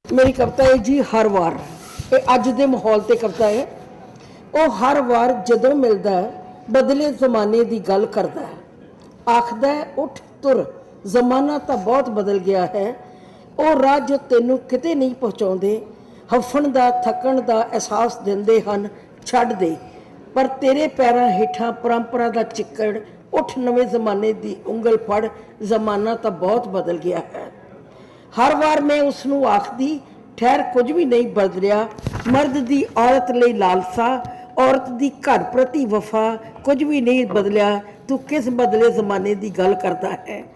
मेरी कविता है जी हर वार ये अज के माहौल ते कविता है। वो हर वार जदों मिलता है बदले जमाने की गल करता है, आखदा है उठ तुर जमाना तो बहुत बदल गया है। वो राह जो तेनों किते नहीं पहुँचाते, हफन का थकन का एहसास देंदे हन छड्ड दे, पर तेरे पैरों हेठां परंपरा का चिक्कड़ उठ नवे जमाने की उंगल फड़, जमाना तो बहुत बदल गया है। हर बार मैं उसनू आखदी ठहर कुछ भी नहीं बदलिया, मर्द की औरत लई लालसा, औरत की घर प्रति वफा कुछ भी नहीं बदलिया, तू किस बदले जमाने की गल करता है।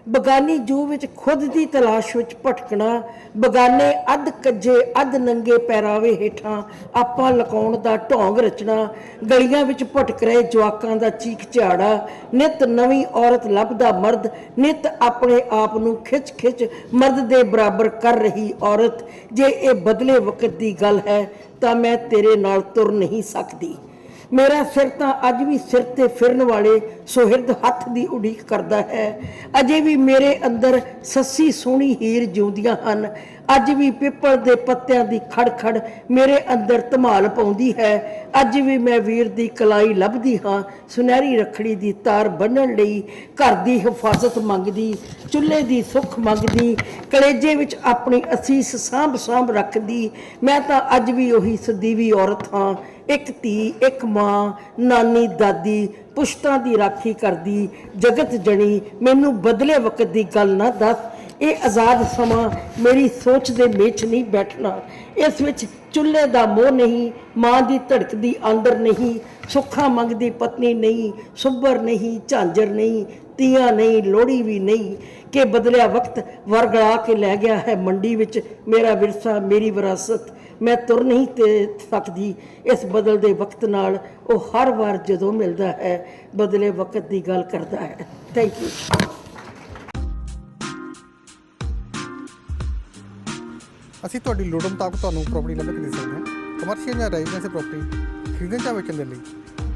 बगानी जू विच खुद की तलाश विच भटकना, बगाने अध कज्जे अध नंगे पैरावे हेठां आपां लकाउण दा ढोंग रचना, गलियां विच भटक रहे जवाकां दा चीख झाड़ा, नित नवी औरत लभदा मर्द, नित अपने आप नूं खिच खिच मर्द दे बराबर कर रही औरत। जे ये बदले वक्त की गल है तां मैं तेरे नाल तुर नहीं सकदी। मेरा सिर तो अज भी सिर ते फिरन वाले सुहिरद हथ की उड़ीक करता है। अजे भी मेरे अंदर सस्सी सोहनी हीर जिउंदियां हन, अज भी पिपल के पत्तियां की खड़खड़ मेरे अंदर धमाल पाउंदी है। अज भी मैं वीर की कलाई लभदी हाँ, सुनहरी रखड़ी की तार बन्नण लई, घर की हिफाजत मंगदी, चुल्हे की सुख मंगदी, कलेजे विच अपनी असीस सांभ सांभ रखदी। मैं तो अज भी उही सदीवी औरत हाँ, एक धी एक माँ नानी दादी पुश्तां की राखी करदी जगत जनी। मैनू बदले वक्त की गल ना दस, ये आज़ाद समा मेरी सोच दे मेच नहीं बैठना। इस विच चुल्हे का मोह नहीं, माँ की धड़कदी आंदर नहीं, सुखा मंगदी पत्नी नहीं, सुबर नहीं, झांजर नहीं, तियां नहीं, लोहड़ी भी नहीं, कि बदलिया वक्त वरगला के लै गया है मंडी विच मेरा विरसा मेरी विरासत। मैं तुर नहीं ते सकदी इस बदलते वक्त नाल, वो हर बार जदों मिलता है बदले वक्त की गल करता है। Thank you. ਅਸੀਂ ਤੁਹਾਡੀ ਲੋੜ ਮੁਤਾਬਕ ਤੁਹਾਨੂੰ ਪ੍ਰੋਪਰਟੀ ਲੱਭ ਕੇ ਦੇ ਸਕਦੇ ਹਾਂ। ਕਮਰਸ਼ੀਅਲ ਜਾਂ ਰੈਜ਼ੀਡੈਂਸ਼ੀਅਲ ਪ੍ਰੋਪਰਟੀ ਖਰੀਦਣ ਜਾਂ ਵੇਚਣ ਦੇ ਲਈ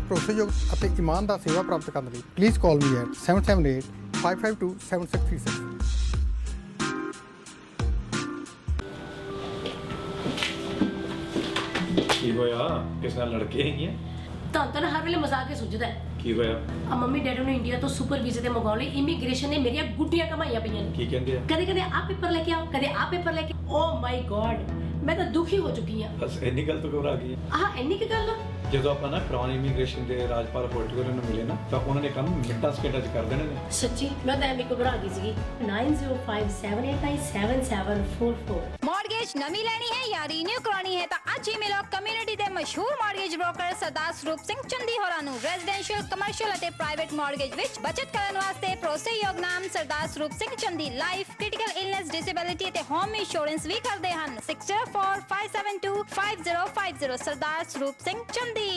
ਭਰੋਸੇਯੋਗ ਅਤੇ ਇਮਾਨਦਾਰ ਸੇਵਾ ਪ੍ਰਾਪਤ ਕਰਨ ਲਈ ਪਲੀਜ਼ ਕਾਲ ਮੀ ਐਟ 778 552 7636। ਕੀ ਹੋਇਆ? ਕਿਸ ਨਾਲ ਲੜਕੇ ਹੈਗੀਆਂ? ਤਾਂ ਹਰ ਵੇਲੇ ਮਜ਼ਾਕ ਹੀ ਸੁਝਦਾ ਹੈ। ਕੀ ਹੋਇਆ? ਆ ਮੰਮੀ ਡੈਡੀ ਨੂੰ ਇੰਡੀਆ ਤੋਂ ਸੁਪਰ ਵੀਜ਼ੇ ਤੇ ਮੰਗਾਉਣ ਲਈ ਇਮੀਗ੍ਰੇਸ਼ਨ ਨੇ ਮੇਰੀਆਂ ਗੁੱਡੀਆਂ ਕਮਾਈਆਂ ਪਈਆਂ ਨੇ। ਕੀ ਕਹਿੰਦੇ ਆ? ਕਦੇ ਕਦੇ ਆ ਪੇਪਰ ਲੈ ਕੇ ਆਓ, ਕਦੇ ਆ ਪੇਪਰ ਲੈ ਕੇ। ਓ ਮਾਈ ਗॉड, ਮੈਂ ਤਾਂ ਦੁਖੀ ਹੋ ਚੁੱਕੀ ਆ। ਬਸ ਇੰਨੀ ਗੱਲ ਤੋਂ ਘਬਰਾ ਗਈ? ਆਹ ਇੰਨੀ ਕੀ ਗੱਲ ਆ? ਜਦੋਂ ਆਪਾਂ ਨਾ ਕ੍ਰਾਊਨ ਇਮੀਗ੍ਰੇਸ਼ਨ ਦੇ ਰਾਜਪਾਲ ਹੋਲਟਗਰ ਨੂੰ ਮਿਲੇ ਨਾ, ਤਾਂ ਉਹਨਾਂ ਨੇ ਕੰਮ ਮਿੰਟਾਂ ਸਕਿੰਟਾਂ 'ਚ ਕਰ ਦੇਣੇ ਨੇ। ਸੱਚੀ ਮੈਂ ਤਾਂ ਐਵੇਂ ਘਬਰਾ ਗਈ ਸੀਗੀ। 9057897744। मॉर्गेज नवी लेनी है या रीन्यू करानी है तो आज ही मिलो कम्युनिटी के मशहूर मॉर्गेज ब्रोकर सरदार स्वरूप सिंह चंदी होरां नूं। रेजिडेंशियल कमर्शियल और प्राइवेट मॉर्गेज विच बचत करने वास्ते भरोसेयोग नाम सरदार स्वरूप सिंह चंदी। लाइफ क्रिटिकल इलनेस डिसेबिलिटी ते होम इंश्योरेंस भी करते हैं। 6045725050 सरदार स्वरूप सिंह चंदी।